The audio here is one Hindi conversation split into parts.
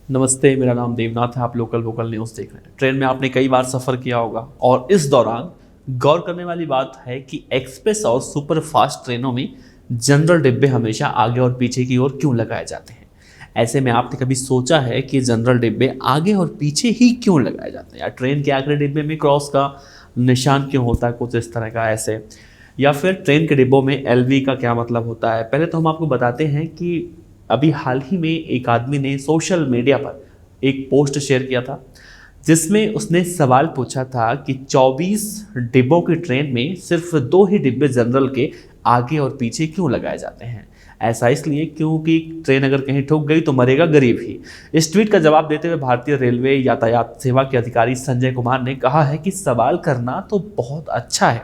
नमस्ते, मेरा नाम देवनाथ है। आप लोकल वोकल न्यूज़ देख रहे हैं। ट्रेन में आपने कई बार सफ़र किया होगा और इस दौरान गौर करने वाली बात है कि एक्सप्रेस और सुपर फास्ट ट्रेनों में जनरल डिब्बे हमेशा आगे और पीछे की ओर क्यों लगाए जाते हैं। ऐसे में आपने कभी सोचा है कि जनरल डिब्बे आगे और पीछे ही क्यों लगाए जाते हैं, या ट्रेन के आखिरी डिब्बे में क्रॉस का निशान क्यों होता है, कुछ इस तरह का ऐसे, या फिर ट्रेन के डिब्बों में एलवी का क्या मतलब होता है। पहले तो हम आपको बताते हैं कि अभी हाल ही में एक आदमी ने सोशल मीडिया पर एक पोस्ट शेयर किया था, जिसमें उसने सवाल पूछा था कि 24 डिब्बों की ट्रेन में सिर्फ 2 ही डिब्बे जनरल के आगे और पीछे क्यों लगाए जाते हैं। ऐसा इसलिए क्योंकि ट्रेन अगर कहीं ठुक गई तो मरेगा गरीब ही। इस ट्वीट का जवाब देते हुए भारतीय रेलवे यातायात सेवा के अधिकारी संजय कुमार ने कहा है कि सवाल करना तो बहुत अच्छा है,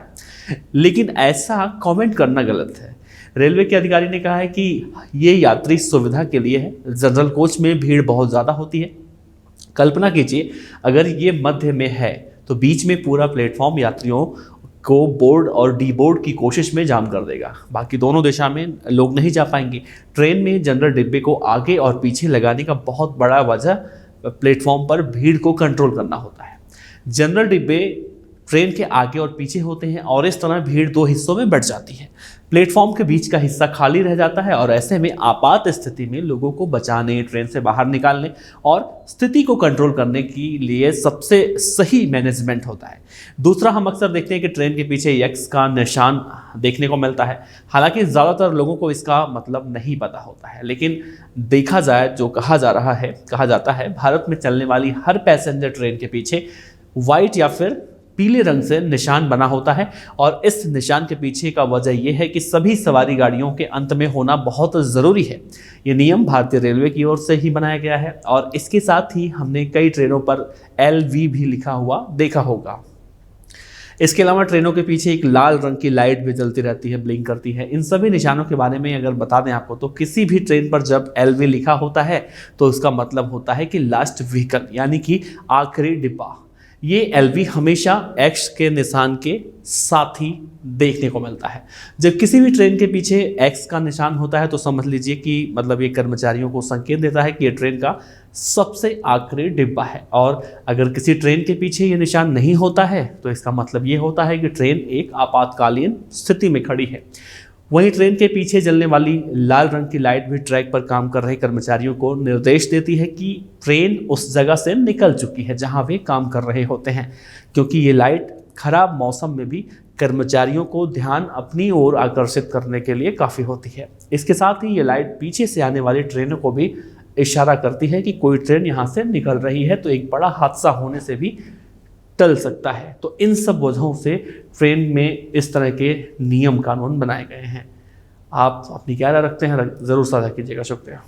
लेकिन ऐसा कमेंट करना गलत है। रेलवे के अधिकारी ने कहा है कि ये यात्री सुविधा के लिए है। जनरल कोच में भीड़ बहुत ज़्यादा होती है। कल्पना कीजिए, अगर ये मध्य में है तो बीच में पूरा प्लेटफॉर्म यात्रियों को बोर्ड और डी बोर्ड की कोशिश में जाम कर देगा। बाकी दोनों दिशा में लोग नहीं जा पाएंगे। ट्रेन में जनरल डिब्बे को आगे और पीछे लगाने का बहुत बड़ा वजह प्लेटफॉर्म पर भीड़ को कंट्रोल करना होता है। जनरल डिब्बे ट्रेन के आगे और पीछे होते हैं और इस तरह भीड़ 2 हिस्सों में बढ़ जाती है। प्लेटफॉर्म के बीच का हिस्सा खाली रह जाता है और ऐसे में आपात स्थिति में लोगों को बचाने, ट्रेन से बाहर निकालने और स्थिति को कंट्रोल करने के लिए सबसे सही मैनेजमेंट होता है। दूसरा, हम अक्सर देखते हैं कि ट्रेन के पीछे एक्स का निशान देखने को मिलता है। हालांकि ज़्यादातर लोगों को इसका मतलब नहीं पता होता है, लेकिन देखा जाए जो कहा जाता है भारत में चलने वाली हर पैसेंजर ट्रेन के पीछे व्हाइट या फिर पीले रंग से निशान बना होता है। और इस निशान के पीछे का वजह यह है कि सभी सवारी गाड़ियों के अंत में होना बहुत ज़रूरी है। ये नियम भारतीय रेलवे की ओर से ही बनाया गया है और इसके साथ ही हमने कई ट्रेनों पर LV भी लिखा हुआ देखा होगा। इसके अलावा ट्रेनों के पीछे एक लाल रंग की लाइट भी जलती रहती है, ब्लिंक करती है। इन सभी निशानों के बारे में अगर बता दें आपको, तो किसी भी ट्रेन पर जब LV लिखा होता है तो इसका मतलब होता है कि लास्ट व्हीकल, यानी कि आखिरी डिब्बा। ये LV हमेशा X के निशान के साथ ही देखने को मिलता है। जब किसी भी ट्रेन के पीछे X का निशान होता है तो समझ लीजिए कि मतलब ये कर्मचारियों को संकेत देता है कि ये ट्रेन का सबसे आखिरी डिब्बा है। और अगर किसी ट्रेन के पीछे ये निशान नहीं होता है तो इसका मतलब ये होता है कि ट्रेन एक आपातकालीन स्थिति में खड़ी है। वहीं ट्रेन के पीछे जलने वाली लाल रंग की लाइट भी ट्रैक पर काम कर रहे कर्मचारियों को निर्देश देती है कि ट्रेन उस जगह से निकल चुकी है जहां वे काम कर रहे होते हैं, क्योंकि ये लाइट खराब मौसम में भी कर्मचारियों को ध्यान अपनी ओर आकर्षित करने के लिए काफ़ी होती है। इसके साथ ही ये लाइट पीछे से आने वाली ट्रेनों को भी इशारा करती है कि कोई ट्रेन यहाँ से निकल रही है, तो एक बड़ा हादसा होने से भी टल सकता है। तो इन सब वजहों से ट्रेन में इस तरह के नियम कानून बनाए गए हैं। आप अपनी क्या राय रखते हैं, ज़रूर साझा कीजिएगा। शुक्रिया।